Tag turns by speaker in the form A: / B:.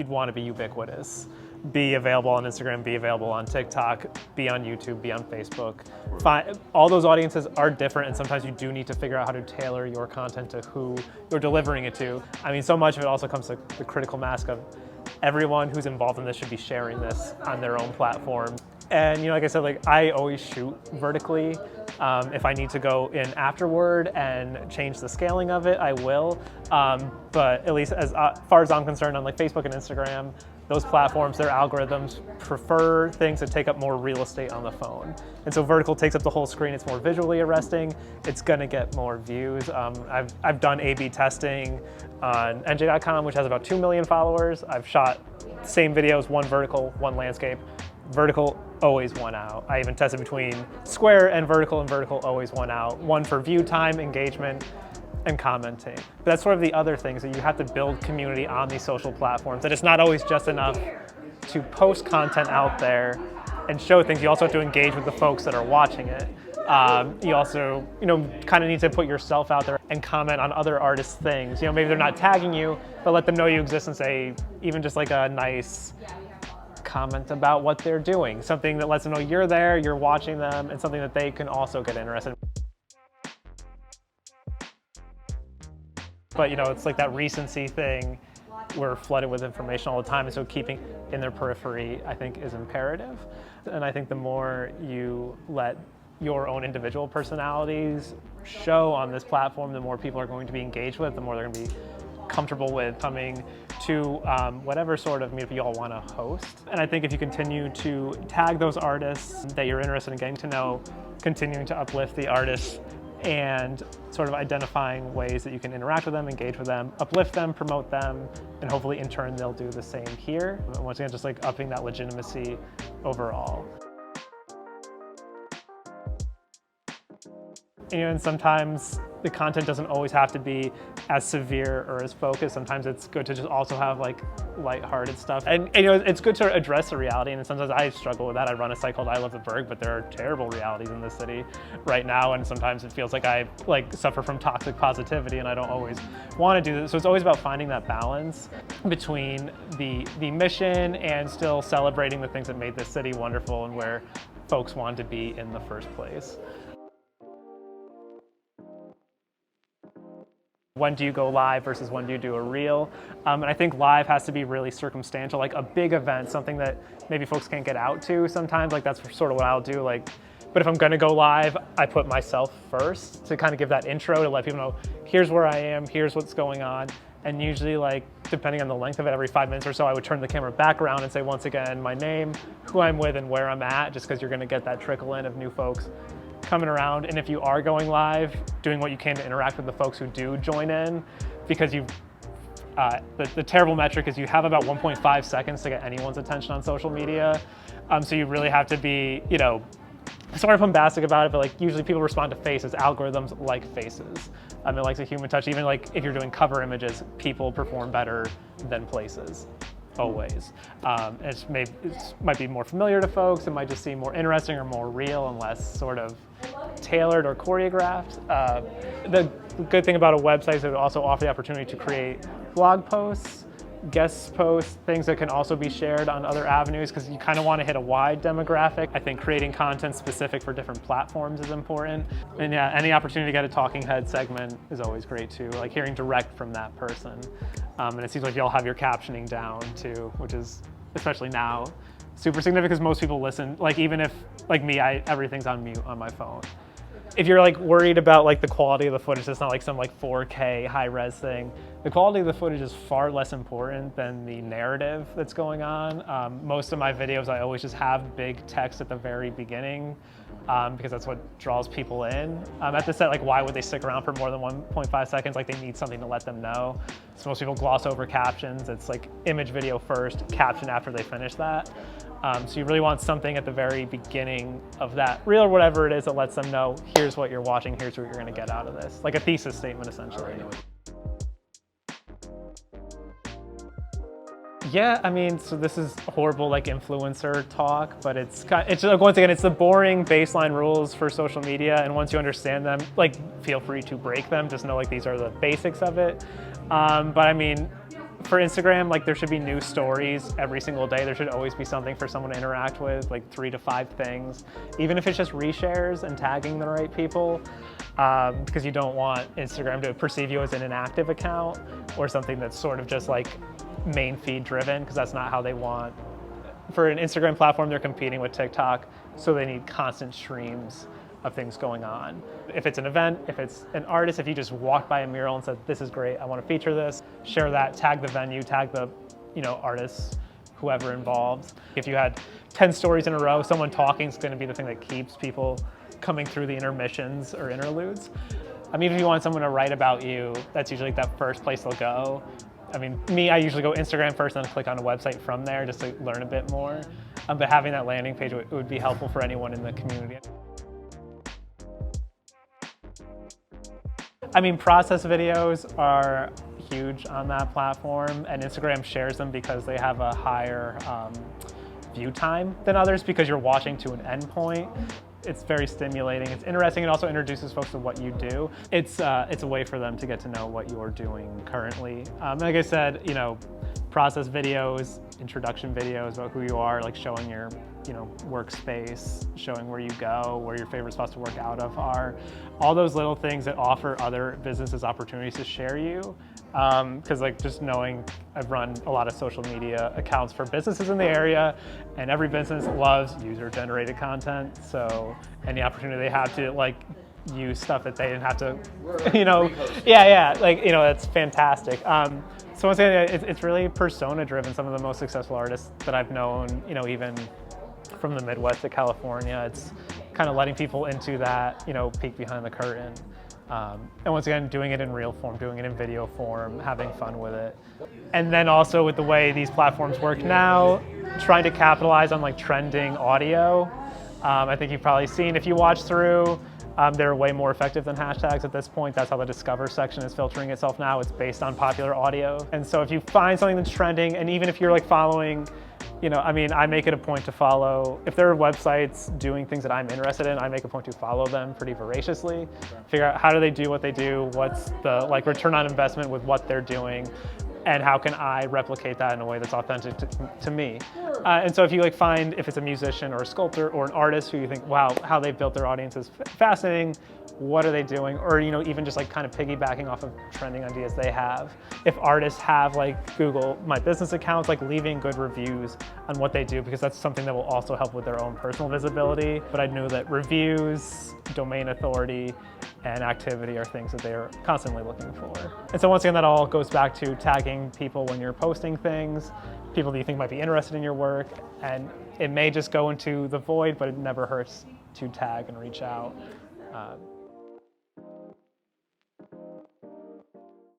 A: you'd want to be ubiquitous. Be available on Instagram, be available on TikTok, be on YouTube, be on Facebook. All those audiences are different, and sometimes you do need to figure out how to tailor your content to who you're delivering it to. I mean, so much of it also comes to the critical mass of everyone who's involved in this should be sharing this on their own platform. And like I said, I always shoot vertically. If I need to go in afterward and change the scaling of it, I will. But at least as far as I'm concerned, on Facebook and Instagram, those platforms, their algorithms prefer things that take up more real estate on the phone. And so vertical takes up the whole screen. It's more visually arresting. It's gonna get more views. I've done A/B testing on NJ.com, which has about 2 million followers. I've shot same videos, one vertical, one landscape. Vertical always won out. I even tested between square and vertical always won out. One for view time, engagement, and commenting. But that's sort of the other things, that you have to build community on these social platforms, that it's not always just enough to post content out there and show things. You also have to engage with the folks that are watching it. You also, kind of need to put yourself out there and comment on other artists' things. Maybe they're not tagging you, but let them know you exist and say, even just a nice comment about what they're doing. Something that lets them know you're there, you're watching them, and something that they can also get interested in. But it's like that recency thing. We're flooded with information all the time, and so keeping in their periphery, I think, is imperative. And I think the more you let your own individual personalities show on this platform, the more people are going to be engaged with, the more they're going to be comfortable with coming to whatever sort of meetup you all want to host. And I think if you continue to tag those artists that you're interested in getting to know, continuing to uplift the artists, and sort of identifying ways that you can interact with them, engage with them, uplift them, promote them, and hopefully in turn they'll do the same here. And once again, just upping that legitimacy overall. And sometimes the content doesn't always have to be as severe or as focused. Sometimes it's good to just also have lighthearted stuff. And it's good to address the reality, and sometimes I struggle with that. I run a site called I Love the Berg, but there are terrible realities in this city right now, and sometimes it feels like I suffer from toxic positivity, and I don't always want to do this. So it's always about finding that balance between the mission and still celebrating the things that made this city wonderful and where folks want to be in the first place. When do you go live versus when do you do a reel? And I think live has to be really circumstantial, like a big event, something that maybe folks can't get out to sometimes. That's sort of what I'll do. But if I'm gonna go live, I put myself first to kind of give that intro to let people know, here's where I am, here's what's going on. And usually, depending on the length of it, every 5 minutes or so, I would turn the camera back around and say, once again, my name, who I'm with, and where I'm at, just because you're gonna get that trickle in of new folks coming around. And if you are going live, doing what you can to interact with the folks who do join in, because the terrible metric is you have about 1.5 seconds to get anyone's attention on social media. So you really have to be, sort of bombastic about it, but usually people respond to faces. Algorithms like faces. It likes a human touch. Even if you're doing cover images, people perform better than places. Always. It might be more familiar to folks. It might just seem more interesting or more real and less sort of tailored or choreographed. The good thing about a website is it would also offer the opportunity to create blog posts, guest posts, things that can also be shared on other avenues, because you kind of want to hit a wide demographic. I think creating content specific for different platforms is important. And yeah, any opportunity to get a talking head segment is always great too, hearing direct from that person. And it seems like y'all have your captioning down too, which is, especially now, super significant because most people listen. Even if, me, everything's on mute on my phone. If you're worried about the quality of the footage, it's not some 4K high-res thing. The quality of the footage is far less important than the narrative that's going on. Most of my videos, I always just have big text at the very beginning because that's what draws people in. At the set, why would they stick around for more than 1.5 seconds? They need something to let them know. So most people gloss over captions. It's image video first, caption after they finish that. So you really want something at the very beginning of that reel or whatever it is that lets them know, here's what you're watching, here's what you're gonna get out of this. A thesis statement, essentially. Yeah, so this is horrible influencer talk, but it's once again, it's the boring baseline rules for social media, and once you understand them, feel free to break them. Just know these are the basics of it. But For Instagram, like there should be new stories every single day. There should always be something for someone to interact with, like 3 to 5 things, even if it's just reshares and tagging the right people, because you don't want Instagram to perceive you as an inactive account or something that's sort of just like main feed driven, because that's not how they want. For an Instagram platform, they're competing with TikTok, so they need constant streams of things going on. If it's an event, if it's an artist, if you just walk by a mural and said, this is great, I want to feature this, share that, tag the venue, tag the artists, whoever involved. If you had 10 stories in a row, someone talking is going to be the thing that keeps people coming through the intermissions or interludes. I mean, if you want someone to write about you, that's usually like that first place they'll go. I mean, I usually go Instagram first and then click on a website from there just to learn a bit more. But having that landing page would be helpful for anyone in the community. I mean, process videos are huge on that platform, and Instagram shares them because they have a higher view time than others because you're watching to an endpoint. It's very stimulating, it's interesting, it also introduces folks to what you do. It's a way for them to get to know what you're doing currently. Like I said, process videos, introduction videos about who you are, like showing your workspace, showing where you go, where your favorite spots to work out of are. All those little things that offer other businesses opportunities to share you. Because like just knowing, I've run a lot of social media accounts for businesses in the area, and every business loves user-generated content. So any opportunity they have to like use stuff that they didn't have to, that's fantastic. So once again, it's really persona-driven. Some of the most successful artists that I've known, even from the Midwest to California, it's kind of letting people into that, peek behind the curtain. And once again, doing it in real form, doing it in video form, having fun with it. And then also with the way these platforms work now, trying to capitalize on like trending audio. I think you've probably seen, if you watch through, they're way more effective than hashtags at this point. That's how the Discover section is filtering itself now. It's based on popular audio. And so if you find something that's trending, and even if you're like following, I make it a point to follow, if there are websites doing things that I'm interested in, I make a point to follow them pretty voraciously, figure out how do they do what they do, what's the return on investment with what they're doing, and how can I replicate that in a way that's authentic to me. And so if you find, if it's a musician or a sculptor or an artist who you think, wow, how they built their audience is fascinating, what are they doing? Or even just kind of piggybacking off of trending ideas they have. If artists have Google My Business accounts, leaving good reviews on what they do, because that's something that will also help with their own personal visibility. But I know that reviews, domain authority, and activity are things that they're constantly looking for. And so once again, that all goes back to tagging people when you're posting things, people that you think might be interested in your work, and it may just go into the void, but it never hurts to tag and reach out.